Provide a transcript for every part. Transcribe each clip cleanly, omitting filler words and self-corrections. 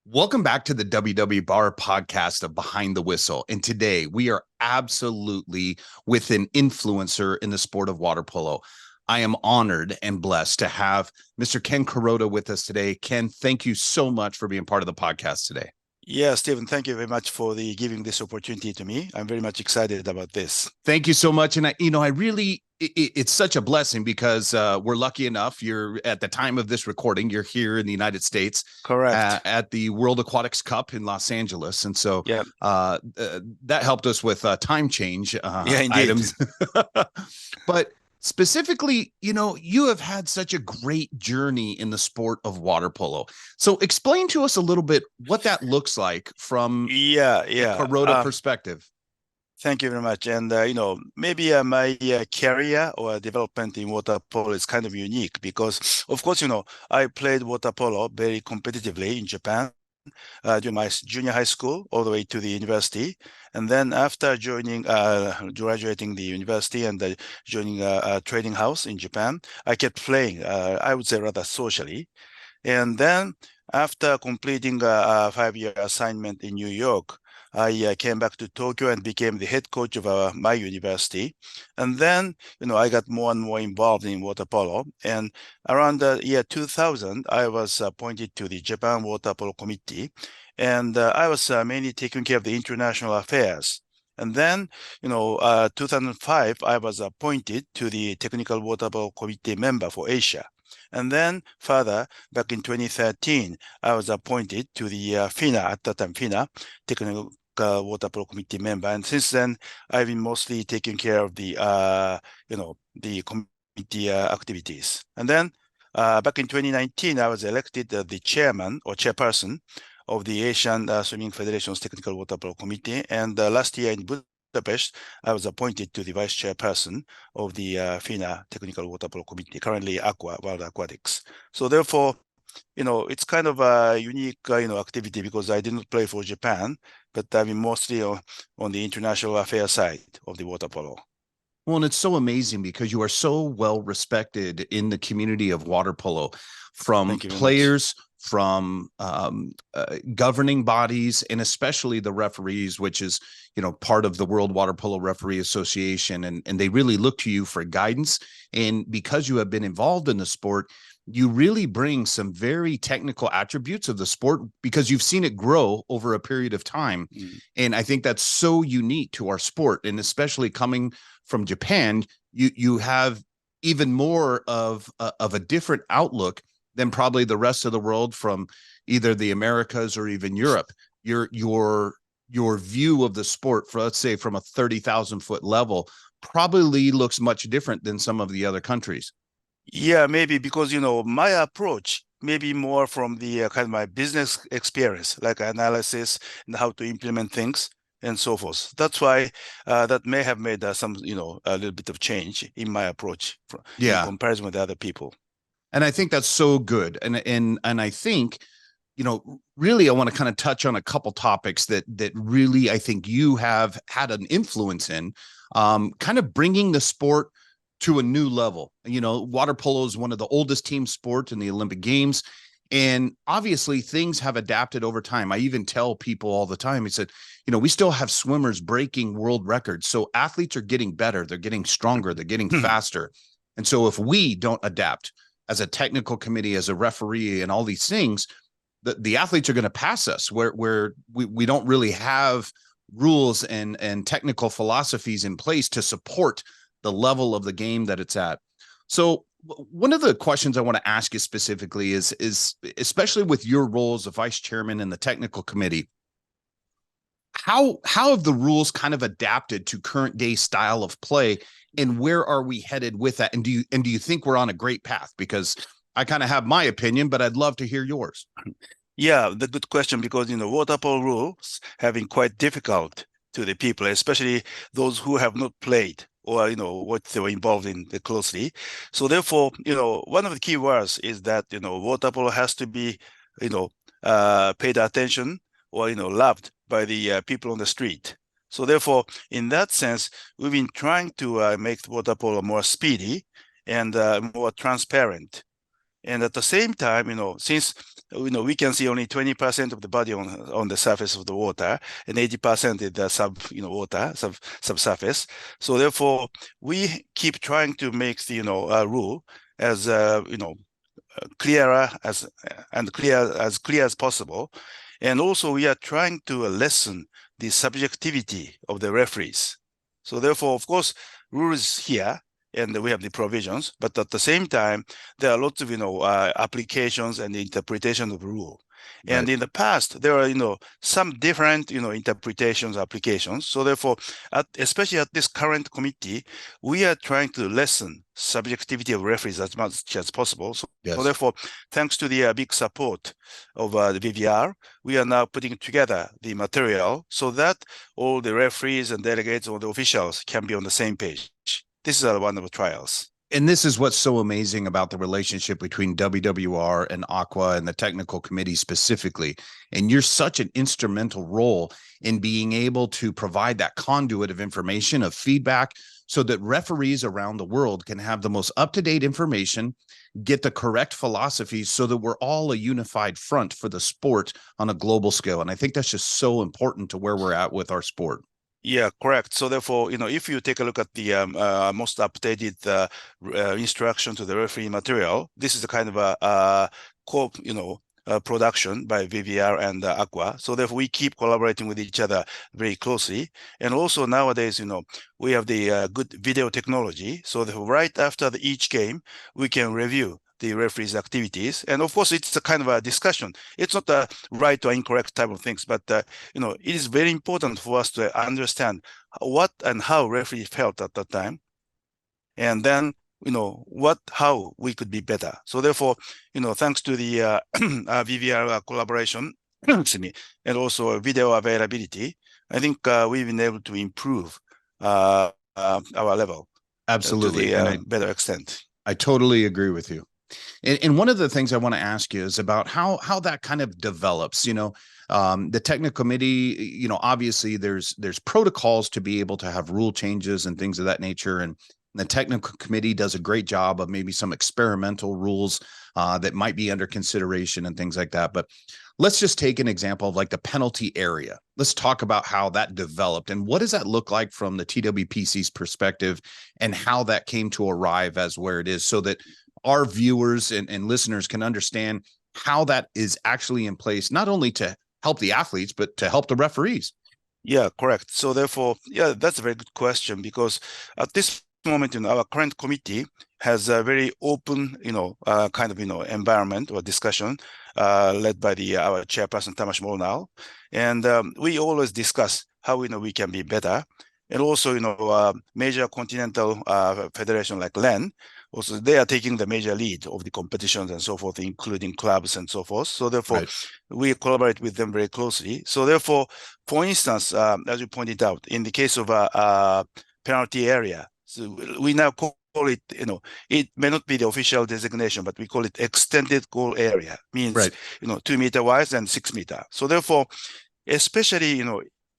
Welcome back to the WW Bar podcast of Behind the Whistle. And today we are absolutely with an influencer in the sport of water polo. I am honored and blessed to have Mr. Ken Kuroda with us today. Ken, thank you so much for being part of the podcast today. Yeah, Stephen, thank you very much for giving this opportunity to me. I'm very much excited about this. Thank you so much. And I really, it's such a blessing because we're lucky enough. You're at the time of this recording, you're here in the United States Correct. at the World Aquatics Cup in Los Angeles. And so Yeah, that helped us with time change yeah, indeed. items. But specifically, you have had such a great journey in the sport of water polo. So explain to us a little bit what that looks like from Yeah, the yeah. Kuroda perspective. Thank you very much. And maybe my career or development in water polo is kind of unique because, of course, I played water polo very competitively in Japan during my junior high school all the way to the university. And then after graduating the university and joining a trading house in Japan, I kept playing, I would say rather socially. And then after completing a 5-year assignment in New York, I came back to Tokyo and became the head coach of my university. And then, I got more and more involved in water polo. And around the year 2000, I was appointed to the Japan Water Polo Committee. And I was mainly taking care of the international affairs. And then, 2005, I was appointed to the Technical Water Polo Committee member for Asia. And then further, back in 2013, I was appointed to the FINA, at that time FINA, Technical Water Polo Committee member. And since then, I've been mostly taking care of the committee activities. And then back in 2019, I was elected the chairman or chairperson of the Asian Swimming Federation's Technical Water Polo Committee. And last year in Budapest, I was appointed to the vice chairperson of the FINA Technical Water Polo Committee, currently World Aquatics. So therefore, it's kind of a unique, activity because I didn't play for Japan, but I've been mostly on the international affairs side of the water polo. Well, and it's so amazing because you are so well respected in the community of water polo from Thank you very much. players, from governing bodies, and especially the referees, which is, part of the World Water Polo Referee Association. And they really look to you for guidance. And because you have been involved in the sport, you really bring some very technical attributes of the sport because you've seen it grow over a period of time. Mm. And I think that's so unique to our sport. And especially coming from Japan, you have even more of a different outlook than probably the rest of the world from either the Americas or even Europe. Your view of the sport, for let's say from a 30,000-foot level, probably looks much different than some of the other countries. Yeah, maybe because, my approach maybe more from the kind of my business experience, like analysis and how to implement things and so forth. That's why that may have made some, a little bit of change in my approach in Yeah. comparison with other people. And I think that's so good. And I think, really I want to kind of touch on a couple topics that really I think you have had an influence in, kind of bringing the sport to a new level. Water polo is one of the oldest team sports in the Olympic Games. And obviously things have adapted over time. I even tell people all the time, I said, we still have swimmers breaking world records. So athletes are getting better. They're getting stronger. They're getting faster. And so if we don't adapt as a technical committee, as a referee and all these things, the athletes are going to pass us where we don't really have rules and technical philosophies in place to support the level of the game that it's at. So one of the questions I want to ask you specifically is especially with your role as a vice chairman in the technical committee, how have the rules kind of adapted to current day style of play, and where are we headed with that? And do you think we're on a great path? Because I kind of have my opinion, but I'd love to hear yours. Yeah, the good question because water polo rules have been quite difficult to the people, especially those who have not played or what they were involved in closely. So therefore, one of the key words is that water polo has to be paid attention or loved by the people on the street. So therefore, in that sense, we've been trying to make water polo more speedy and more transparent. And at the same time, since we can see only 20% of the body on the surface of the water, and 80% is the water, subsurface. So therefore, we keep trying to make the rule as clearer as clear as possible. And also, we are trying to lessen the subjectivity of the referees. So therefore, of course, rules here, and we have the provisions, but at the same time, there are lots of applications and interpretation of rule. And Right. in the past, there are some different interpretations, applications. So therefore, especially at this current committee, we are trying to lessen subjectivity of referees as much as possible. So Yes. therefore, thanks to the big support of the VVR, we are now putting together the material so that all the referees and delegates or the officials can be on the same page. This is one of the trials. And this is what's so amazing about the relationship between WWR and Aqua and the technical committee specifically. And you're such an instrumental role in being able to provide that conduit of information, of feedback, so that referees around the world can have the most up-to-date information, get the correct philosophies, so that we're all a unified front for the sport on a global scale. And I think that's just so important to where we're at with our sport. Yeah, correct. So therefore, if you take a look at the most updated instruction to the referee material, this is a kind of a co production by VVR and Aqua. So therefore, we keep collaborating with each other very closely. And also nowadays, we have the good video technology. So right after each game, we can review the referee's activities. And of course, it's a kind of a discussion. It's not a right or incorrect type of things, but it is very important for us to understand what and how referee felt at that time. And then, how we could be better. So therefore, thanks to the VVR collaboration, excuse me, and also video availability, I think we've been able to improve our level to Absolutely. And the better extent. I totally agree with you. And one of the things I want to ask you is about how that kind of develops. The technical committee. Obviously there's protocols to be able to have rule changes and things of that nature, and the technical committee does a great job of maybe some experimental rules that might be under consideration and things like that. But let's just take an example of like the penalty area. Let's talk about how that developed and what does that look like from the TWPC's perspective and how that came to arrive as where it is, so that our viewers and listeners can understand how that is actually in place, not only to help the athletes, but to help the referees. Yeah, correct. So therefore, yeah, that's a very good question, because at this moment, our current committee has a very open, kind of, environment or discussion led by our chairperson, Tamash now. And we always discuss how, we can be better. And also, major continental federation like LEN, also they are taking the major lead of the competitions and so forth, including clubs and so forth. So therefore, Right. we collaborate with them very closely. So therefore, for instance, as you pointed out, in the case of a penalty area, so we now call it, it may not be the official designation, but we call it extended goal area. Means, Right. 2 meter wide and 6 meter. So therefore, especially,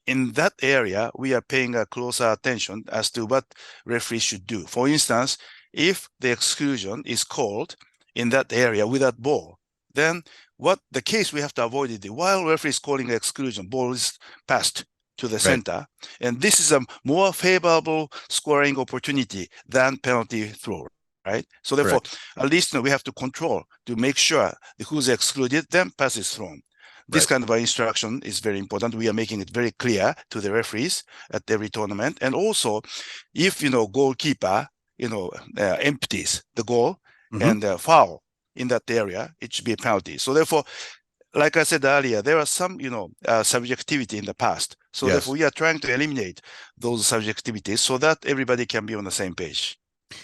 in that area, we are paying a closer attention as to what referees should do. For instance, if the exclusion is called in that area with that ball, then what the case we have to avoid is while referee is calling exclusion, ball is passed to the Right. center. And this is a more favorable scoring opportunity than penalty throw, right? So therefore, Correct. at least we have to control to make sure who's excluded, then pass is thrown. This Right. kind of instruction is very important. We are making it very clear to the referees at every tournament. And also, if, goalkeeper, empties the goal and foul in that area, it should be a penalty. So therefore, like I said earlier, there are some, subjectivity in the past. So Yes. therefore, we are trying to eliminate those subjectivities so that everybody can be on the same page.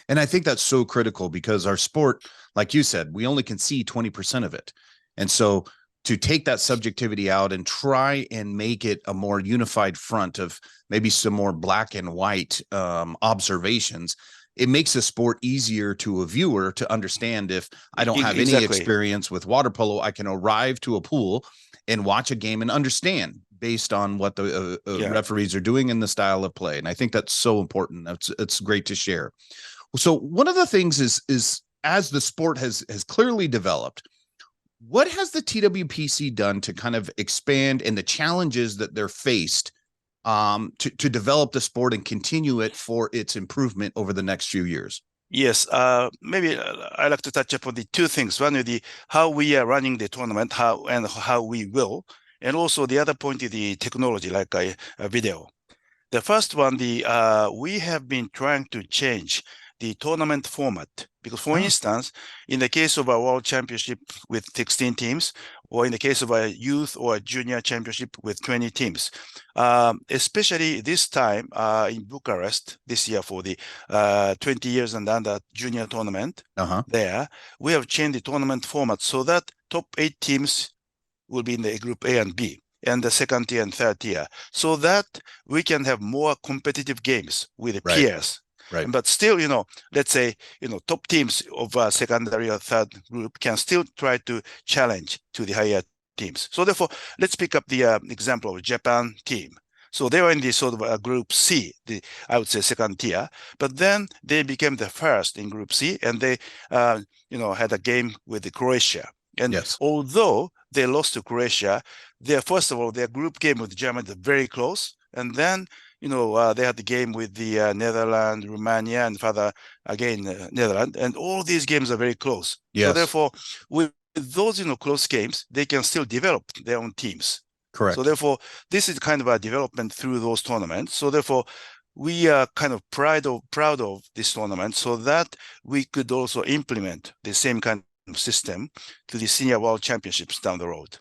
And I think that's so critical because our sport, like you said, we only can see 20% of it. And so to take that subjectivity out and try and make it a more unified front of maybe some more black and white observations, it makes the sport easier to a viewer to understand. If I don't have any experience with water polo, I can arrive to a pool and watch a game and understand based on what the referees are doing in the style of play. And I think that's so important. It's great to share. So one of the things is as the sport has clearly developed, what has the TWPC done to kind of expand and the challenges that they're faced to develop the sport and continue it for its improvement over the next few years? Yes, maybe I'd like to touch upon the two things. One is the how we are running the tournament, how we will, and also the other point is the technology, like a video. The first one, we have been trying to change the tournament format because, for Oh, instance, in the case of a world championship with 16 teams, or in the case of a youth or a junior championship with 20 teams, especially this time in Bucharest this year for the 20 years and under junior tournament, uh-huh. there we have changed the tournament format so that top 8 teams will be in the group A and B, and the second tier and third tier, so that we can have more competitive games with the Right. peers. Right. But still, let's say, top teams of secondary or third group can still try to challenge to the higher teams. So therefore, let's pick up the example of Japan team. So they were in the sort of group C, I would say second tier, but then they became the first in group C, and they, had a game with the Croatia. And Yes. although they lost to Croatia, first of all, their group game with Germany is very close. And then, they had the game with the Netherlands, Romania, and further again, Netherlands. And all these games are very close. So Yes. therefore, with those, close games, they can still develop their own teams. So Correct. therefore, this is kind of a development through those tournaments. So therefore, we are kind of proud of this tournament so that we could also implement the same kind of system to the senior world championships down the road.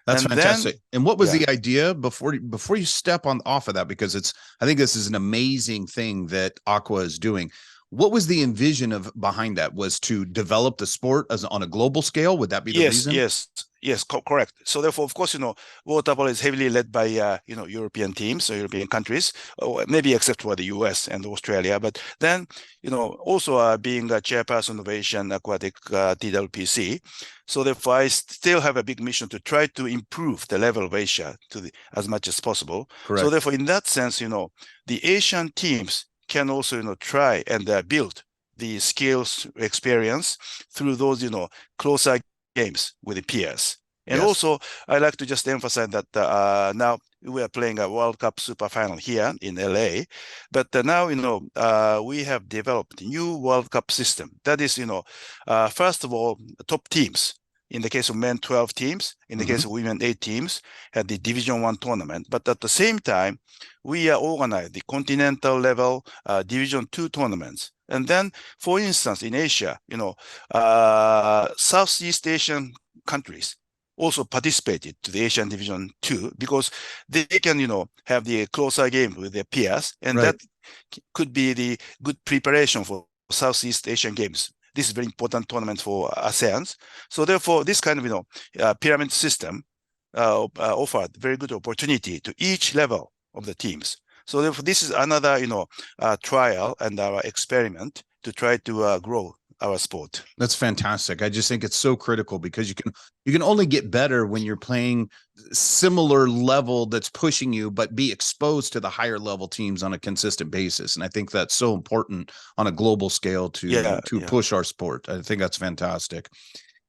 That's And then, fantastic. And what was yeah, the idea before you step on off of that? Because I think this is an amazing thing that Aqua is doing. What was the envision of behind that? Was to develop the sport as on a global scale? Would that be the yes, reason? yes, yes, correct. So therefore, of course, water polo is heavily led by European teams or European countries, or maybe except for the US and Australia. But then, also being a chairperson of Asian Aquatic TWPC, so therefore I still have a big mission to try to improve the level of Asia as much as possible. So Correct. therefore, in that sense, the Asian teams can also, try and build the skills experience through those, closer games with the peers. And Yes. also, I like to just emphasize that now we are playing a World Cup Super Final here in LA, but now we have developed a new World Cup system. That is, first of all, top teams. In the case of men, 12 teams. In the Mm-hmm. case of women, 8 teams had the Division One tournament. But at the same time, we are organized the continental level Division Two tournaments. And then, for instance, in Asia, Southeast Asian countries also participated to the Asian Division 2 because they can, have the closer game with their peers, and Right. that could be the good preparation for Southeast Asian games. This is a very important tournament for ASEANs. So therefore, this kind of, pyramid system offered very good opportunity to each level of the teams. So therefore, this is another, trial and our experiment to try to grow our sport. That's fantastic. I just think it's so critical because you can only get better when you're playing similar level that's pushing you, but be exposed to the higher level teams on a consistent basis. And I think that's so important on a global scale Yeah, to yeah, push our sport. I think that's fantastic.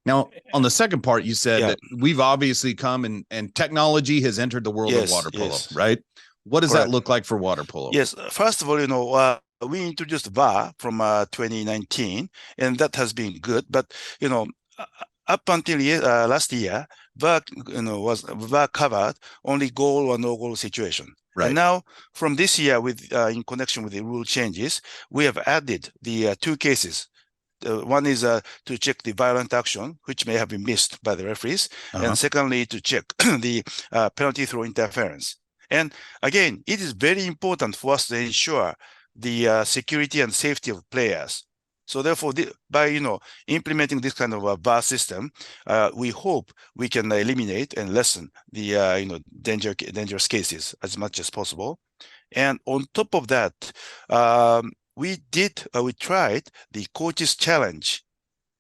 Now, on the second part, you said yeah. that we've obviously come and technology has entered the world of Yes, water polo, yes, right? What does that correct. look like for water polo? Yes, first of all, we introduced VAR from 2019, and that has been good. But uh, up until last year, VAR covered only goal or no goal situation. And Right. now, from this year, with in connection with the rule changes, we have added the two cases. One is to check the violent action, which may have been missed by the referees, Uh-huh. and secondly, to check the penalty through interference. And again, it is very important for us to ensure the security and safety of players. So therefore, by implementing this kind of a VAR system, we hope we can eliminate and lessen the dangerous cases as much as possible. And on top of that, we tried the coaches challenge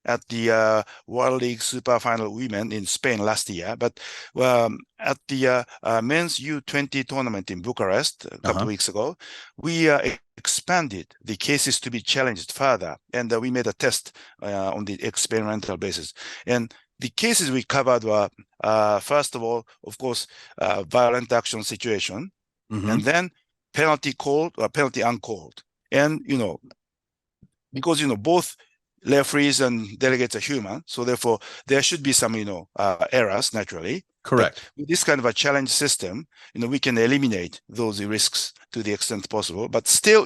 at the World League Super Final Women in Spain last year. But at the men's U20 tournament in Bucharest a couple of Uh-huh. weeks ago, we expanded the cases to be challenged further, and we made a test on the experimental basis. And the cases we covered were, first of all, of course, violent action situation, Hmm. and then penalty called or penalty uncalled. And, because, both referees and delegates are human, so therefore there should be some, errors naturally. But Correct. with this kind of a challenge system, we can eliminate those risks to the extent possible. But still,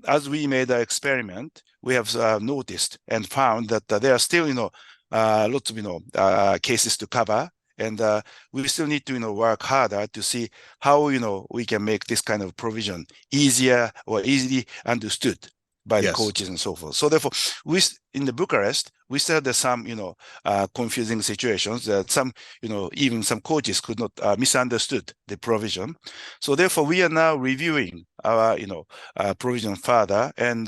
as we made the experiment, we have noticed and found that there are still, lots of, cases to cover. And we still need to, work harder to see how, we can make this kind of provision easier or easily understood by the Yes. coaches and so forth. So therefore, in the Bucharest, we said there's some, confusing situations that some, even some coaches could not misunderstood the provision. So therefore, we are now reviewing our, provision further, and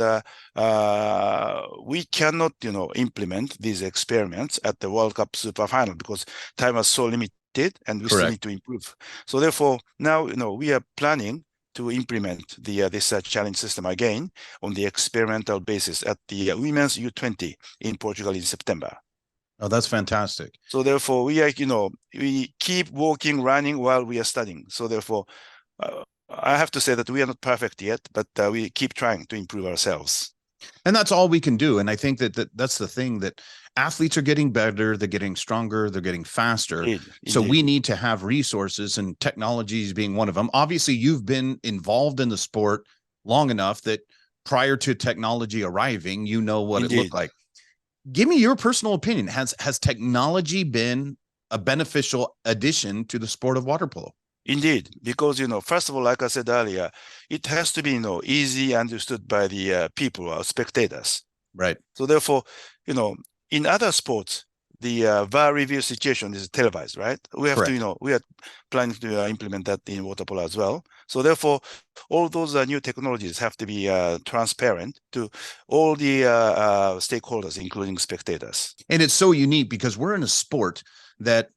we cannot, implement these experiments at the World Cup Super Final because time was so limited, and we still need Correct. to improve. So therefore, now, we are planning to implement this challenge system again on the experimental basis at the Women's U20 in Portugal in September. Oh, that's fantastic. So therefore, we are, we keep walking, running while we are studying. So therefore, I have to say that we are not perfect yet, but we keep trying to improve ourselves. And that's all we can do. And I think that's the thing, that athletes are getting better, they're getting stronger, they're getting faster. Indeed, So indeed, we need to have resources, and technologies being one of them. Obviously, you've been involved in the sport long enough that prior to technology arriving, you know what it looked indeed. like. Give me your personal opinion. Has technology been a beneficial addition to the sport of water polo? Indeed, because, first of all, like I said earlier, it has to be, easy understood by the people or spectators. Right. So therefore, in other sports, the VAR review situation is televised, right? We have to, Correct. we are planning to implement that in water polo as well. So therefore, all those new technologies have to be transparent to all the stakeholders, including spectators. And it's so unique because we're in a sport that,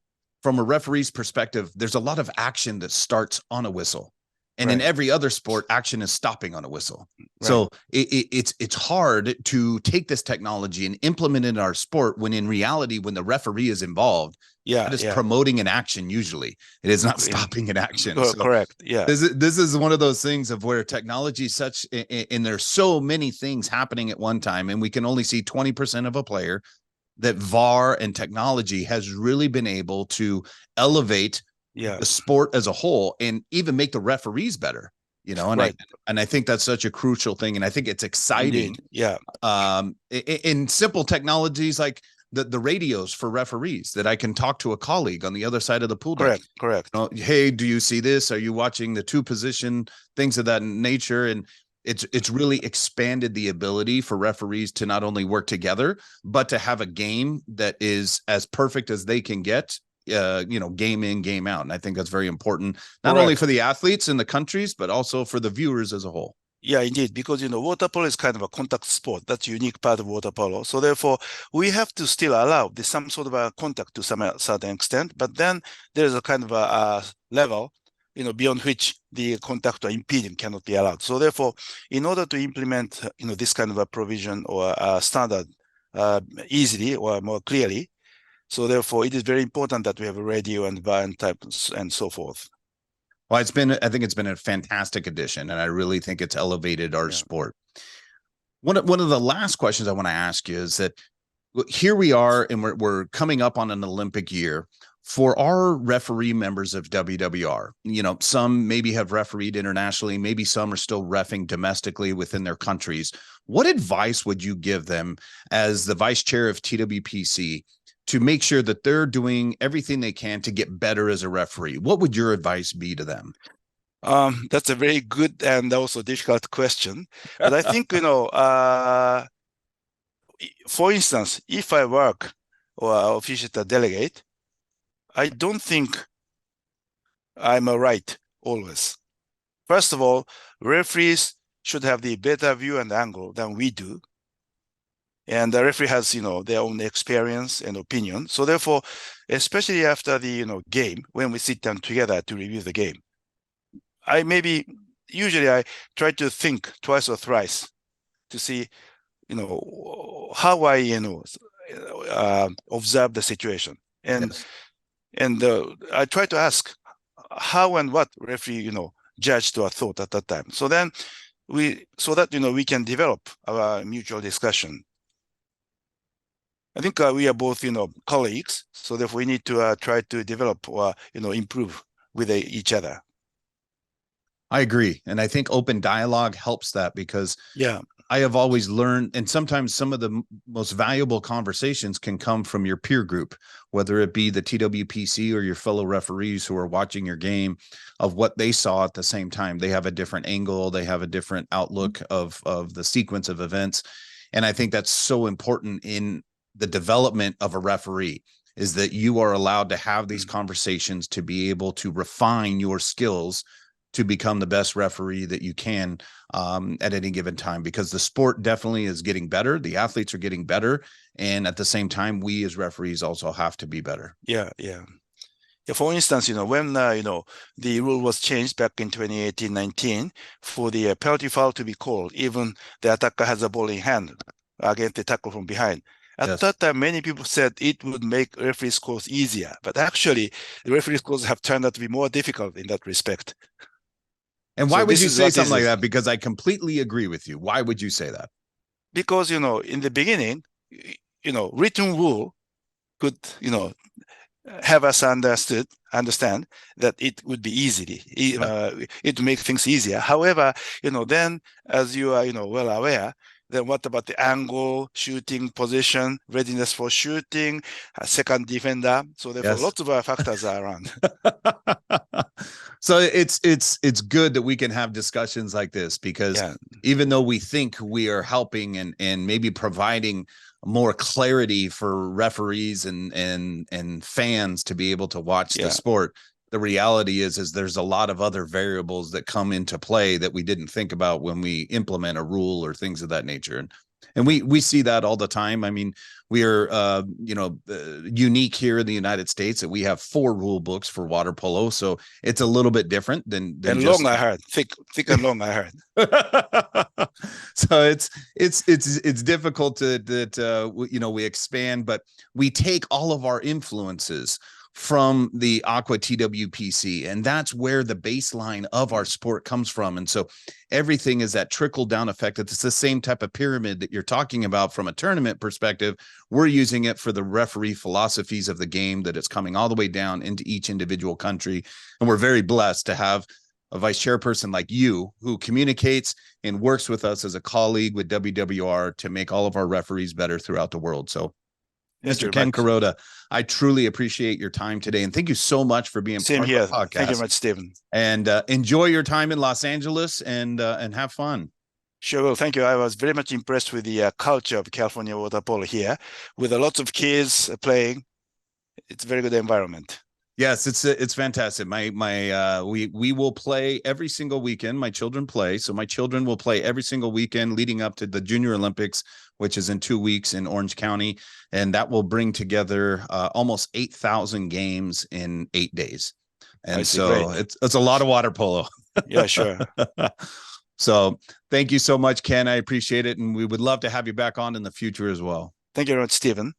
from a referee's perspective, there's a lot of action that starts on a whistle. And in Right, every other sport, action is stopping on a whistle. right. So it's hard to take this technology and implement it in our sport, when in reality, when the referee is involved, that Yeah, is yeah. promoting an action. Usually it is not stopping an action. So Correct. Yeah, this is one of those things of where technology is such, and there's so many things happening at one time, and we can only see 20% of a player, that VAR and technology has really been able to elevate yeah. the sport as a whole, and even make the referees better. And I Right. and I think that's such a crucial thing, and I think it's exciting. Indeed. Yeah. In simple technologies like the radios for referees, that I can talk to a colleague on the other side of the pool deck. Correct. Correct. Hey, do you see this? Are you watching the two position, things of that nature? And it's really expanded the ability for referees to not only work together, but to have a game that is as perfect as they can get, game in, game out. And I think that's very important, not only Correct. for the athletes and the countries, but also for the viewers as a whole. Yeah, indeed, because water polo is kind of a contact sport. That's a unique part of water polo. So therefore, we have to still allow some sort of a contact to some certain extent. But then there's a kind of a level, beyond which the contact or impeding cannot be allowed. So therefore, in order to implement, this kind of a provision or a standard easily or more clearly, so therefore, it is very important that we have a radio and VAR and types and so forth. Well, I think it's been a fantastic addition, and I really think it's elevated our Yeah. sport. One of the last questions I want to ask you is that, here we are, and we're coming up on an Olympic year. For our referee members of WWR, some maybe have refereed internationally, maybe some are still reffing domestically within their countries. What advice would you give them as the vice chair of TWPC to make sure that they're doing everything they can to get better as a referee? What would your advice be to them? That's a very good and also difficult question. But I think, for instance, if I work or officiate a delegate, I don't think I'm a right always. First of all, referees should have the better view and angle than we do. And the referee has, their own experience and opinion. So therefore, especially after the, game, when we sit down together to review the game, usually I try to think twice or thrice to see, how I, observe the situation. And Yes. I try to ask how and what referee, judged or thought at that time. So then so that, we can develop our mutual discussion. I think we are both, colleagues. So therefore we need to try to develop or, improve with each other. I agree. And I think open dialogue helps that because Yeah. I have always learned, and sometimes some of the most valuable conversations can come from your peer group, whether it be the TWPC or your fellow referees who are watching your game, of what they saw at the same time. They have a different angle, they have a different outlook of the sequence of events. And I think that's so important in the development of a referee, is that you are allowed to have these conversations to be able to refine your skills to become the best referee that you can at any given time, because the sport definitely is getting better. The athletes are getting better. And at the same time, we as referees also have to be better. Yeah. Yeah. Yeah, for instance, when the rule was changed back in 2018-19 for the penalty foul to be called, even the attacker has a ball in hand against the tackle from behind. At Yes. that time, many people said it would make referee scores easier, but actually, the referee scores have turned out to be more difficult in that respect. And why So would this you is say what something is like it. that? Because I completely agree with you. Why would you say that? Because in the beginning, written rule could have us understand that it would be easy. Right. It would make things easier. However, then as you are, well aware, then what about the angle, shooting position, readiness for shooting, second defender? So therefore, Yes. lots of factors are around. So it's good that we can have discussions like this, because Yeah, even though we think we are helping and maybe providing more clarity for referees and fans to be able to watch the yeah, sport, the reality is there's a lot of other variables that come into play that we didn't think about when we implement a rule or things of that nature. And we see that all the time. I mean, we are unique here in the United States that we have 4 rule books for water polo, so it's a little bit different than and long just I heard, thick and long I heard. so it's difficult to that we expand, but we take all of our influences from the Aqua TWPC, and that's where the baseline of our sport comes from. And so everything is that trickle down effect. It's the same type of pyramid that you're talking about from a tournament perspective. We're using it for the referee philosophies of the game, that it's coming all the way down into each individual country. And we're very blessed to have a vice chairperson like you who communicates and works with us as a colleague with WWR to make all of our referees better throughout the world. So, Thank you Mr. very Ken much. Kuroda, I truly appreciate your time today. And thank you so much for being Same part of here. our Thank you very podcast. much, Stephen. And enjoy your time in Los Angeles and have fun. Sure will. Thank you. I was very much impressed with the culture of California water polo here, with a lot of kids playing. It's a very good environment. Yes, it's fantastic. We will play every single weekend. My children play, so my children will play every single weekend leading up to the Junior Olympics, which is in 2 weeks in Orange County, and that will bring together almost 8,000 games in 8 days. I And see. Great. so it's a lot of water polo. Yeah, sure. So thank you so much, Ken. I appreciate it, and we would love to have you back on in the future as well. Thank you very much, Stephen.